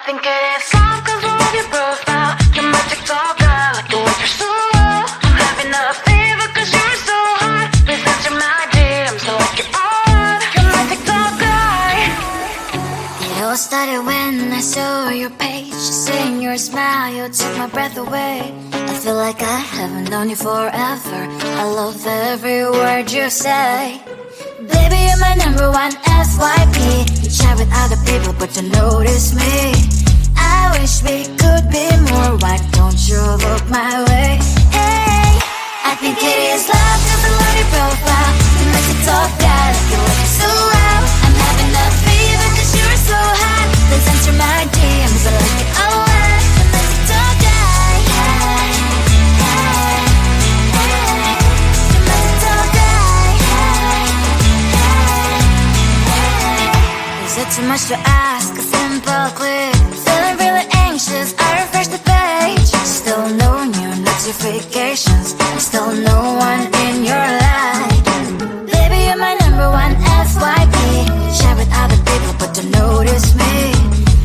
think it is soft cause I love your profile. You're my TikTok girl, like the way you're so low. I'm having a fever cause you're so hot. Please answer my DMs, so like you're on. You're my TikTok guy. It all started when I saw your page. Seeing your smile, you took my breath away. I feel like I haven't known you forever. I love every word you say. Baby, you're my number one FYP. You chat with other people but you notice me. I wish we could be more. Why don't you look my way? Hey, I think it is love cause I love your profile. You make it talk that you look so well. I'm having a fever cause you're so hot. Please answer my DMs, I like it a lot. You make it talk that. Hey, hey, hey. You make it talk that. Is it too much to ask? A simple click. Feeling really anxious, I refresh the page. Still no new notifications. Still no one in your life. Baby, you're my number one FYP. Share with other people but don't notice me.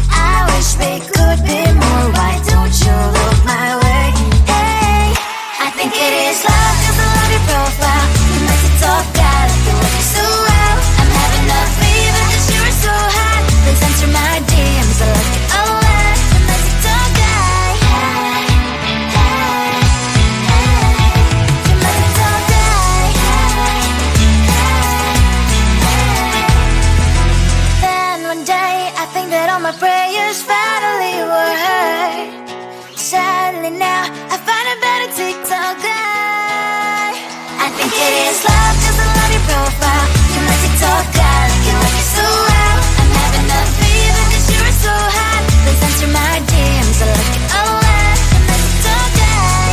I wish we could be more. Why don't you look my way? Hey, I think it is love cause I love your profile. You make it talk that you look so well. I'm having a fever cause you're so hot. Please answer my DMs, I like it a lot. You make it talk that. Hey, hey, hey. You make it talk that. Hey, hey, hey. Then one day I think that all my prayers finally were heard. Sadly now I find a better TikTok guy. I think it is love cause I love your profile. You make it talk guy, you like it so well. I'm having a fever cause you're so hot. Please answer my DMs, I like it a lot. You make it talk guy.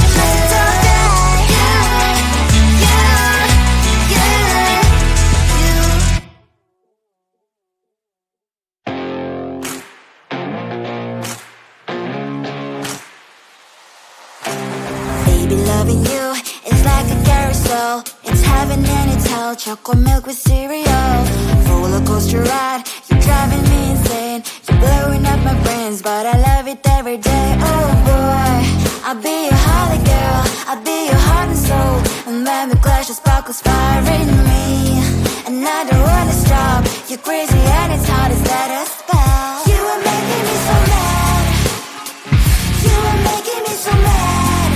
You make it talk guy. Baby, loving you is like a carousel. It's heaven and it's hell. Chocolate milk with cereal. Roller coaster ride, you're driving me insane. You're blowing up my brains, but I love it every day. Oh boy, I'll be your holly girl. I'll be your heart and soul. And when we clash, the sparkles fire in me. And I don't wanna stop. You're crazy and it's hard as let us spell. You are making me so mad. You are making me so mad.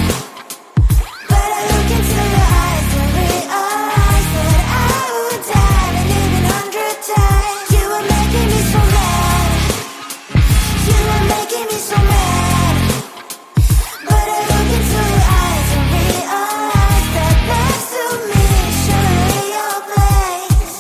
But I look into your eyes and realize that I would die and even 100 times. You are making me so mad. You are making me so mad. But I look into your eyes and realize that next to me should be your place.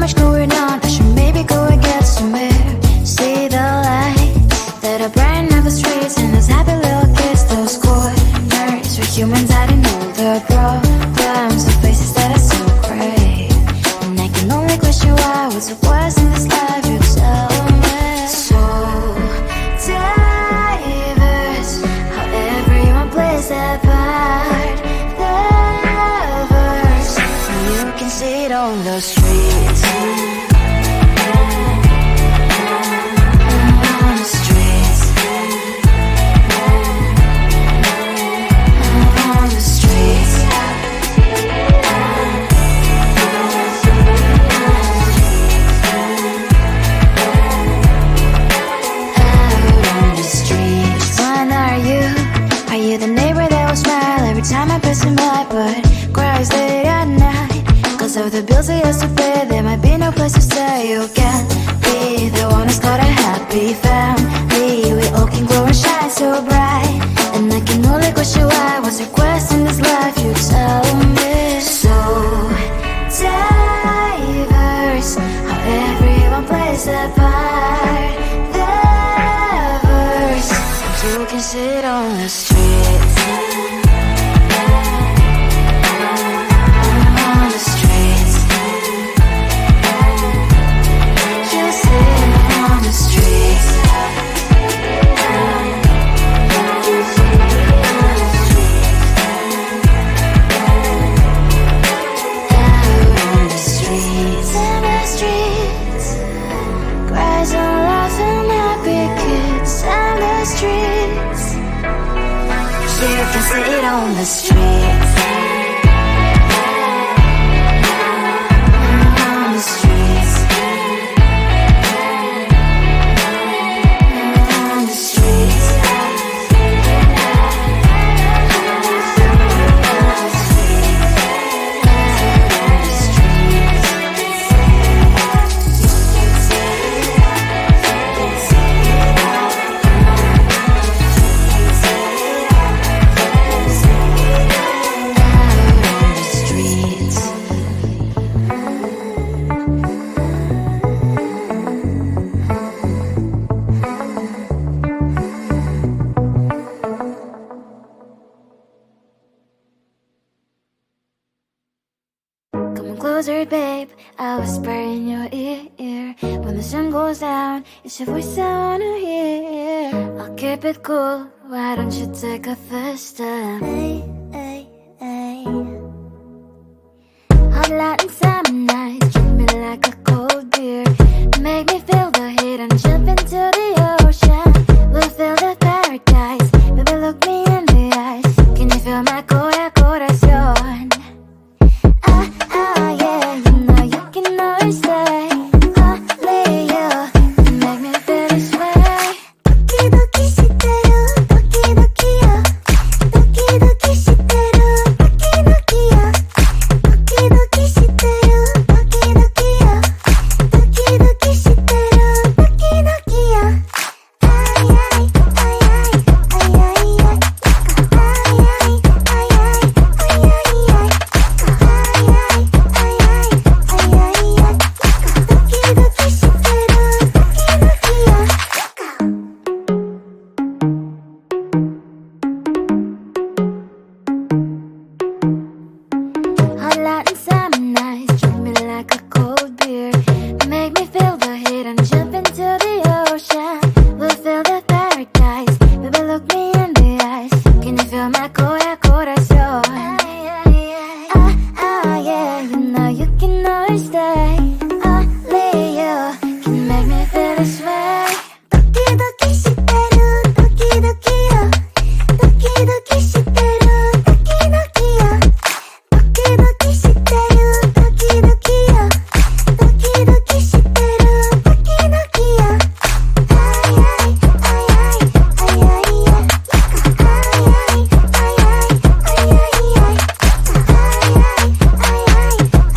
much going on, I should maybe go and get some air. See the lights that are brighten up the streets, and those happy little kids, those corners where humans hiding all their problems, the faces that are so great. And I can only question why, what's the worst in this life, you tell me. So diverse, how everyone plays their part. Lovers, you can see it on the streets. On the streets. On the streets. Are you the neighbor that will smile every time I pass him by, but cries late at night? Cause of the bills he has to pay, there might be no place to stay. You can't be the one who's got a happy family. We all can glow and shine so bright, and I can only question why, what's the quest in this life, you tell me. So diverse, how everyone plays their part. Lovers, you can sit on the streets. On the streets. You sit on the streets. Out on the streets. On the streets. Cries and laughs and happy kids. On the streets. You can see it on the streets. On the streets. On the streets. Closer, babe, I'll whisper in your ear. When the sun goes down, it's your voice I wanna hear. I'll keep it cool, why don't you take a first step? Hey, hey, hey. Hot Latin summer nights, treat me like a cold beer. Make me feel the heat and jump into the ocean. We'll feel the paradise, baby, look me in the eyes. Can you feel my corazón? Yeah, you know you can always stay. Only you can make me feel this way. Doki doki shiteru, doki doki yo. Doki doki shiteru, doki doki yo. Doki doki shiteru, doki doki yo. Doki doki shiteru, doki doki yo. Ay ay ay ay ay ay ay. Ay ay ay ay ay ay ay. Hot Latin summer nights, treat me like a cold beer. Make me feel the heat and jump into the ocean. We'll feel the paradise, baby, look me in the eyes. Can you feel my corazón? Yeah, you know you can always stay. Only you can make me feel this way. Doki doki shiteru, doki doki yo. Doki doki shiteru, doki doki yo. Doki doki shiteru, doki doki yo. Doki doki shiteru, doki doki yo. Ay ay ay ay ay ay ay. Ay ay ay ay ay ay ay. Ay ay ay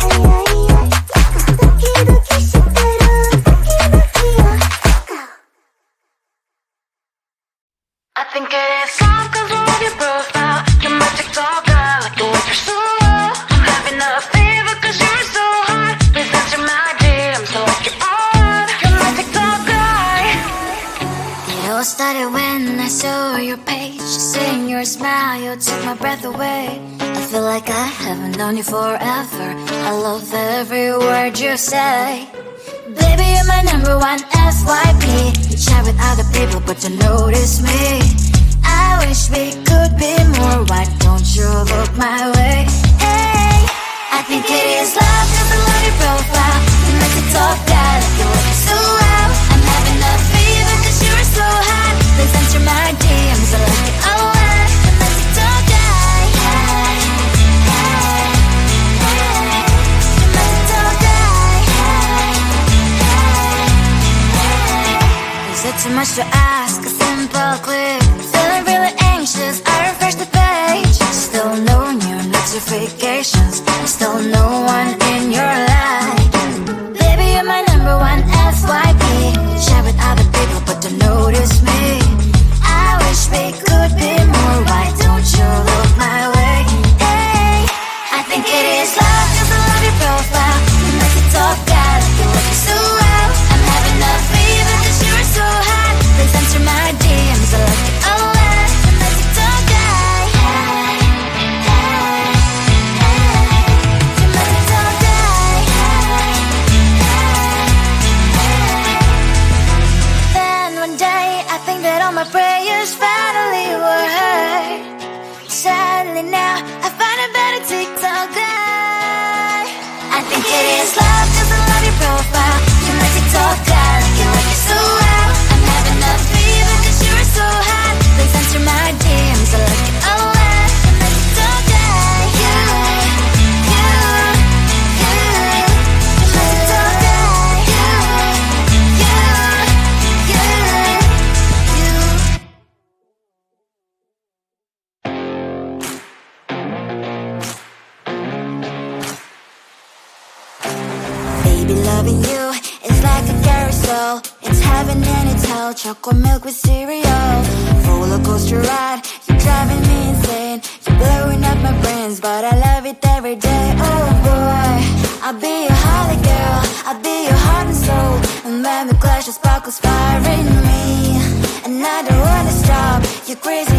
ay ay ay. breath away. I feel like I haven't known you forever. I love every word you say. Baby, you're my number one FYP. You chat with other people but don't notice me. I wish we could be more. Why don't you look my way? Hey, I think it is love, cause I love your profile. You make it talk bad, like you look so well. I'm having a fever cause you're so hot. Please answer my DMs, I like it a lot. You make it talk bad. Hey, hey, hey. You make it talk bad. Hey, hey. Is it too much to ask? A simple click. Feeling really anxious, I refresh the page. Still no new notifications. Still no one in your life. Baby, you're my number one FYP. Chat with other people but don't notice me. I wish we could be more. Why don't you look my way? Hey, I think it is love cause I love your profile. You make it talk bad, like you look so well. I'm having a fever cause you're so hot. Please answer my DMs, I like it a lot. You make it talk bad. Hey, hey, hey. You make it talk bad. Hey, hey, hey. Then one day I think that all my prayers finally were heard. Sadly now I find a better TikTok guy. I think it is love cause I love your profile. You make it talk bad, like you like it so well. I'm having a fever cause you're so hot. Please answer my DMs, I like it a lot. You make it talk bad. You make it talk bad. Baby, loving you is like a carousel. It's heaven and it's hell. Chocolate milk with cereal. Roller coaster ride. You're driving me insane. You're blowing up my brains, but I love it every day. Oh boy, I'll be your holly girl. I'll be your heart and soul. And when the clash of sparkles fire in me, and I don't wanna stop. You're crazy